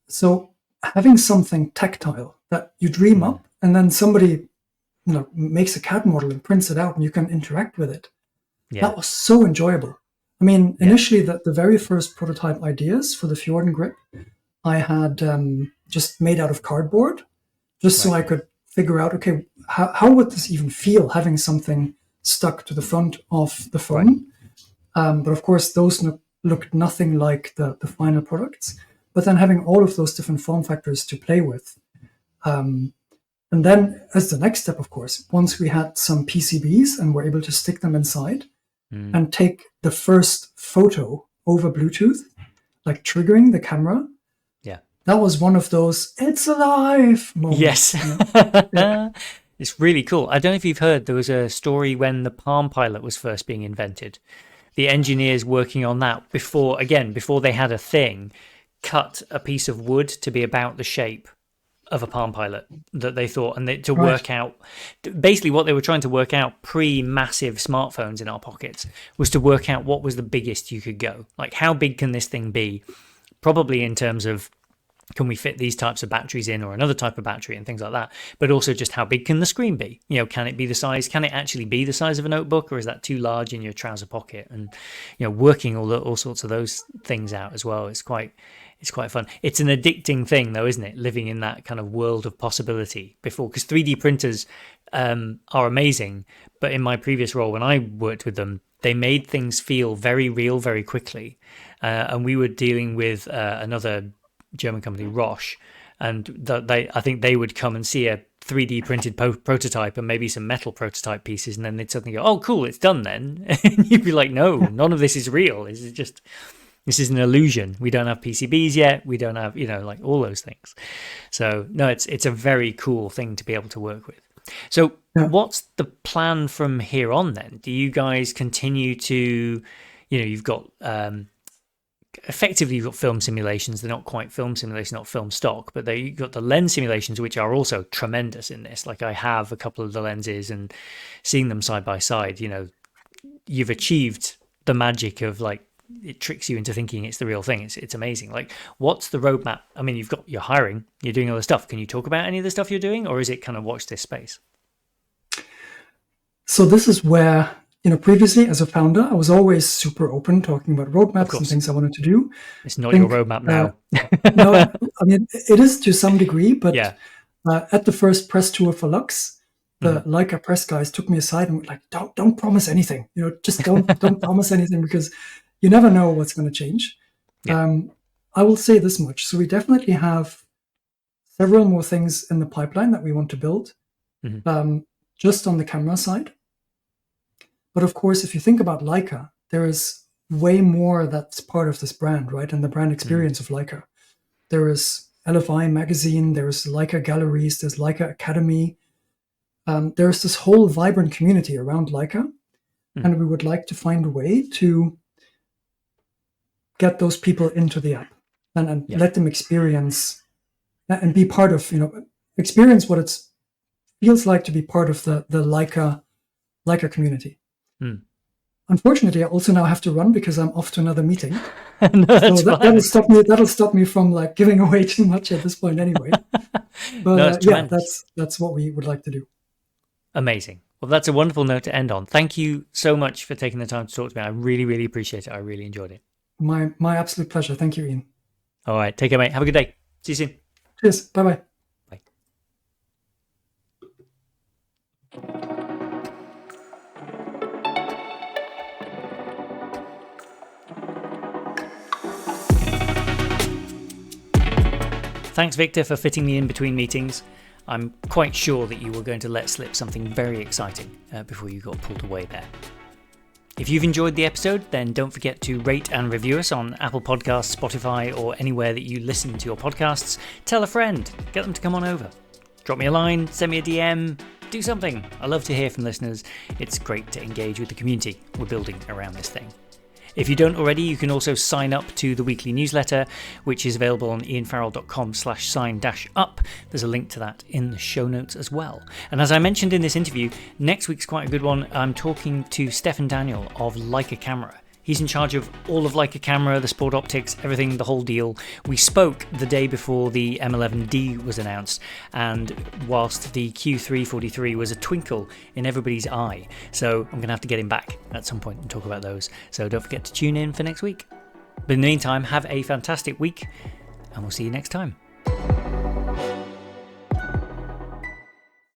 so having something tactile that you dream mm. up, and then somebody, makes a CAD model and prints it out, and you can interact with it. Yeah, That was so enjoyable. I mean, yeah, initially, the very first prototype ideas for the Fjorden grip, I had just made out of cardboard, just so right. I could figure out, okay, how would this even feel having something stuck to the front of the Right. phone? But of course, those looked nothing like the final products. But then having all of those different form factors to play with. And then, as the next step, of course, once we had some PCBs and were able to stick them inside, Mm. and take the first photo over Bluetooth, like triggering the camera. Yeah. That was one of those "it's alive" Yes. moments. Yeah, It's really cool. I don't know if you've heard, there was a story when the Palm Pilot was first being invented. The engineers working on that before they had a thing, cut a piece of wood to be about the shape of a Palm Pilot that they thought, and to right. work out basically what they were trying to work out pre-massive smartphones in our pockets was to work out what was the biggest you could go. Like, how big can this thing be? Probably in terms of, can we fit these types of batteries in or another type of battery and things like that, but also just how big can the screen be? Can it actually be the size of a notebook, or is that too large in your trouser pocket? And working all sorts of those things out as well. It's quite fun. It's an addicting thing though, isn't it, living in that kind of world of possibility before, because 3D printers are amazing, but in my previous role when I worked with them, they made things feel very real very quickly, and we were dealing with another German company, Roche, and I think they would come and see a 3D printed prototype and maybe some metal prototype pieces, and then they'd suddenly go, "Oh, cool, it's done then." And you'd be like, "No, none of this is real. This is an illusion. We don't have PCBs yet. We don't have like all those things." So no, it's a very cool thing to be able to work with. So Yeah. what's the plan from here on then? Do you guys continue to, you've got effectively you've got film simulations. They're not quite film simulations, not film stock, but you've got the lens simulations, which are also tremendous in this. Like I have a couple of the lenses, and seeing them side by side, you've achieved the magic of like, it tricks you into thinking it's the real thing. It's amazing. Like, what's the roadmap? I mean, you're hiring, you're doing all the stuff. Can you talk about any of the stuff you're doing, or is it kind of watch this space? So this is where, previously as a founder, I was always super open talking about roadmaps and things I wanted to do. It's not your roadmap now. No, I mean, it is to some degree, but yeah. At the first press tour for Lux, the Leica press guys took me aside and were like, don't promise anything. Just don't promise anything, because you never know what's going to change. Yeah. I will say this much. So we definitely have several more things in the pipeline that we want to build, just on the camera side. But of course, if you think about Leica, there is way more that's part of this brand, right? And the brand experience of Leica. There is LFI magazine, there's Leica galleries, there's Leica Academy. There's this whole vibrant community around Leica. And we would like to find a way to get those people into the app and let them experience and be part of, experience what it feels like to be part of the Leica community. Unfortunately, I also now have to run because I'm off to another meeting. No, so that'll stop me from like giving away too much at this point anyway. But that's what we would like to do. Amazing. Well, that's a wonderful note to end on. Thank you so much for taking the time to talk to me. I really, really appreciate it. I really enjoyed it. My absolute pleasure. Thank you, Ian. All right. Take care, mate. Have a good day. See you soon. Cheers. Bye-bye. Bye. Thanks, Victor, for fitting me in between meetings. I'm quite sure that you were going to let slip something very exciting before you got pulled away there. If you've enjoyed the episode, then don't forget to rate and review us on Apple Podcasts, Spotify, or anywhere that you listen to your podcasts. Tell a friend, get them to come on over. Drop me a line, send me a DM, do something. I love to hear from listeners. It's great to engage with the community we're building around this thing. If you don't already, you can also sign up to the weekly newsletter, which is available on ianfarrell.com/sign-up. There's a link to that in the show notes as well. And as I mentioned in this interview, next week's quite a good one. I'm talking to Stefan Daniel of Leica Camera. He's in charge of all of Leica Camera, the sport optics, everything, the whole deal. We spoke the day before the M11D was announced, and whilst the Q343 was a twinkle in everybody's eye. So I'm going to have to get him back at some point and talk about those. So don't forget to tune in for next week. But in the meantime, have a fantastic week, and we'll see you next time.